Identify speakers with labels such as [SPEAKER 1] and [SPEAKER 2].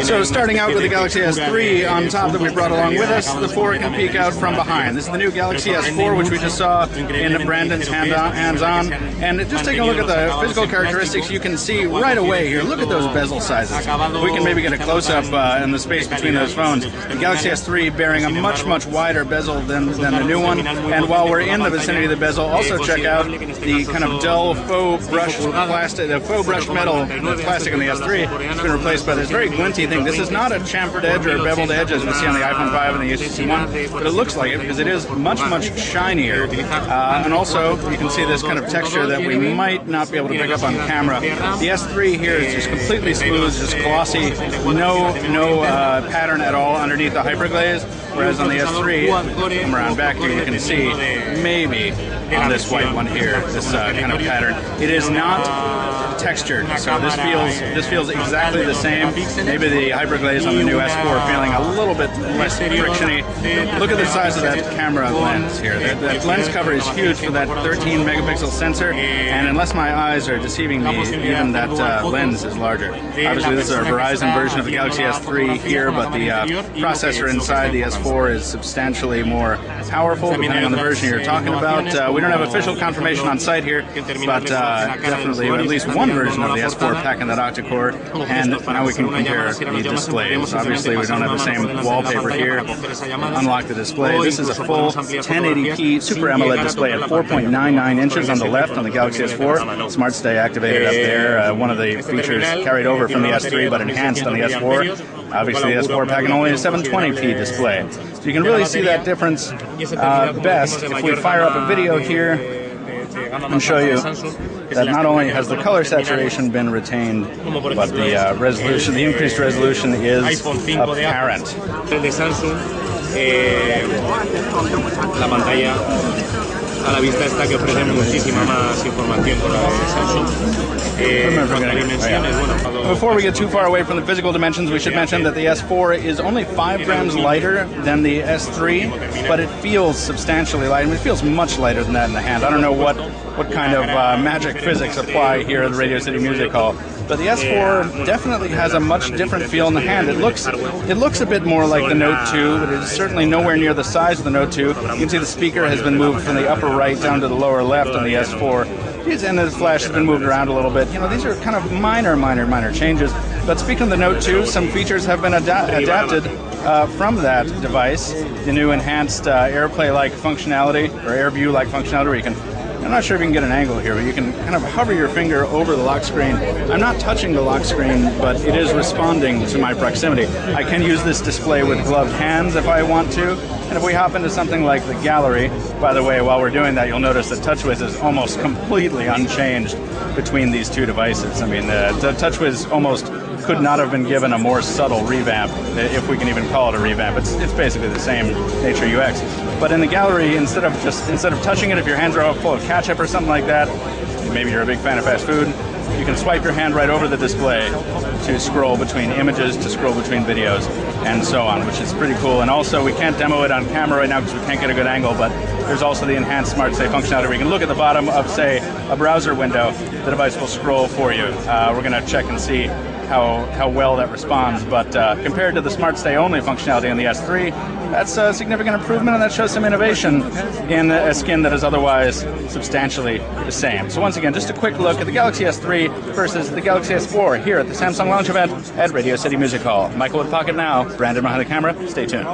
[SPEAKER 1] So starting out with the Galaxy S3 on top that we brought along with us, the 4 can peek out from behind. This is the new Galaxy S4, which we just saw in Brandon's hands-on. And just taking a look at the physical characteristics, you can see right away here, look at those bezel sizes. We can maybe get a close-up in the space between those phones. The Galaxy S3 bearing a much, much wider bezel than the new one. And while we're in the vicinity of the bezel, also check out the kind of dull faux brushed plastic, the faux brushed metal plastic on the S3 has been replaced by this very glinty thing. This is not a chamfered edge or a beveled edge as we see on the iPhone 5 and the HTC One, but it looks like it because it is much, much shinier. And also, you can see this kind of texture that we might not be able to pick up on camera. The S3 here is just completely smooth, just glossy, no pattern at all underneath the hyperglaze, whereas on the S3, come around back here, you can see maybe on this white one here, this kind of pattern. It is not textured, so this feels exactly the same. Maybe the hyperglaze on the new S4 feeling a little bit less frictiony. Look at the size of that camera lens here. That lens cover is huge for that 13 megapixel sensor, and unless my eyes are deceiving me, even that lens is larger. Obviously this is our Verizon version of the Galaxy S3 here, but the processor inside the S4 is substantially more powerful depending on the version you're talking about. We don't have official confirmation on site here, but definitely at least one version of the S4 packing that octa-core, and now we can compare the displays. Obviously we don't have the same wallpaper here. Unlock the display. This is a full 1080p Super AMOLED display at 4.99 inches on the left on the Galaxy S4. Smart Stay activated up there. One of the features carried over from the S3 but enhanced on the S4. Obviously the S4 packing only a 720p display. So you can really see that difference best if we fire up a video here and show you that not only has the color saturation been retained, but the resolution, the increased resolution is apparent.
[SPEAKER 2] La pantalla a la vista está que ofrece muchísima más información por la de Samsung.
[SPEAKER 1] Before we get too far away from the physical dimensions, we should mention that the S4 is only 5 grams lighter than the S3, but it feels substantially lighter. I mean, it feels much lighter than that in the hand. I don't know what kind of magic physics apply here at the Radio City Music Hall. But the S4 definitely has a much different feel in the hand. It looks a bit more like the Note 2, but it is certainly nowhere near the size of the Note 2. You can see the speaker has been moved from the upper right down to the lower left on the S4. And the flash has been moved around a little bit. You know, these are kind of minor changes. But speaking of the Note 2, some features have been adapted from that device. The new enhanced AirPlay-like functionality, or AirView-like functionality, where you can, I'm not sure if you can get an angle here, but you can kind of hover your finger over the lock screen. I'm not touching the lock screen, but it is responding to my proximity. I can use this display with gloved hands if I want to. And if we hop into something like the gallery, by the way, while we're doing that, you'll notice that TouchWiz is almost completely unchanged between these two devices. I mean, the TouchWiz almost could not have been given a more subtle revamp, if we can even call it a revamp. It's basically the same nature UX. But in the gallery, instead of touching it, if your hands are all full of ketchup or something like that, maybe you're a big fan of fast food, you can swipe your hand right over the display to scroll between images, to scroll between videos, and so on, which is pretty cool. And also, we can't demo it on camera right now because we can't get a good angle, but there's also the enhanced Smart Stay functionality where you can look at the bottom of, say, a browser window. The device will scroll for you. We're going to check and see how well that responds, but compared to the Smart Stay only functionality on the S3, that's a significant improvement, and that shows some innovation in a skin that is otherwise substantially the same. So once again, just a quick look at the Galaxy S3 versus the Galaxy S4 here at the Samsung launch event at Radio City Music Hall. Michael with Pocket Now, Brandon behind the camera. Stay tuned.